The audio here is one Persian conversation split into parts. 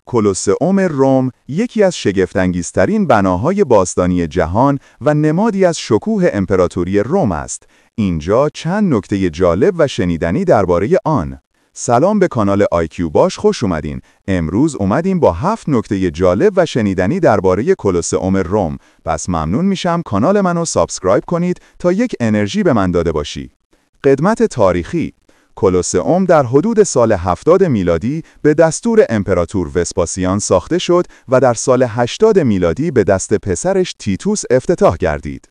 کلوسئوم روم یکی از شگفت‌انگیزترین بناهای باستانی جهان و نمادی از شکوه امپراتوری روم است. اینجا چند نکته جالب و شنیدنی درباره آن. سلام به کانال آیکیو باش، خوش اومدین. امروز اومدیم با 7 نکته جالب و شنیدنی درباره کلوسئوم روم. پس ممنون میشم کانال منو سابسکرایب کنید تا یک انرژی به من داده باشی. قدمت تاریخی: کلوسئوم در حدود سال 70 میلادی به دستور امپراتور وسپاسیان ساخته شد و در سال 80 میلادی به دست پسرش تیتوس افتتاح گردید.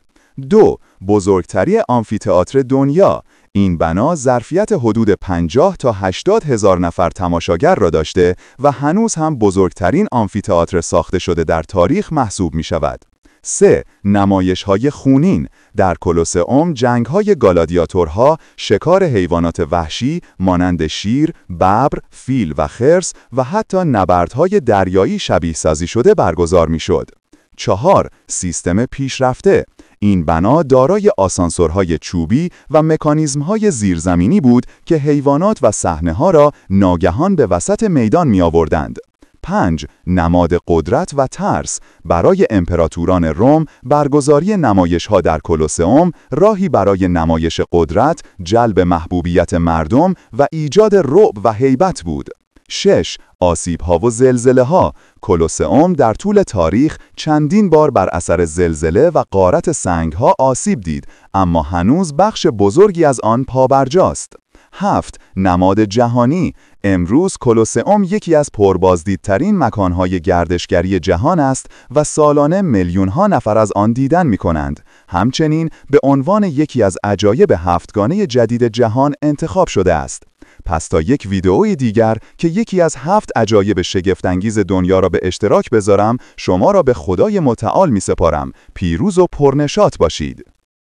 2. بزرگترین آمفی‌تئاتر دنیا. این بنا ظرفیت حدود 50 تا 80 هزار نفر تماشاگر را داشته و هنوز هم بزرگترین آمفی‌تئاتر ساخته شده در تاریخ محسوب می شود. 3. نمایش‌های خونین. در کلوسئوم جنگ‌های گالادیاتورها، شکار حیوانات وحشی مانند شیر، ببر، فیل و خرس و حتی نبردهای دریایی شبیه سازی شده برگزار می‌شد. 4. سیستم پیشرفته. این بنا دارای آسانسورهای چوبی و مکانیزم‌های زیرزمینی بود که حیوانات و صحنه‌ها را ناگهان به وسط میدان می‌آوردند. 5. نماد قدرت و ترس. برای امپراتوران روم، برگزاری نمایش‌ها در کلوسئوم راهی برای نمایش قدرت، جلب محبوبیت مردم و ایجاد رعب و هیبت بود. 6. آسیب‌ها و زلزله‌ها. کلوسئوم در طول تاریخ چندین بار بر اثر زلزله و غارت سنگ‌ها آسیب دید، اما هنوز بخش بزرگی از آن پابرجاست. 7. نماد جهانی. امروز کلوسئوم یکی از پربازدیدترین مکانهای گردشگری جهان است و سالانه میلیون‌ها نفر از آن دیدن می‌کنند. همچنین به عنوان یکی از عجایب هفتگانه جدید جهان انتخاب شده است. پس تا یک ویدئوی دیگر که یکی از 7 عجایب شگفت‌انگیز دنیا را به اشتراک بذارم، شما را به خدای متعال می‌سپارم. پیروز و پرنشاط باشید.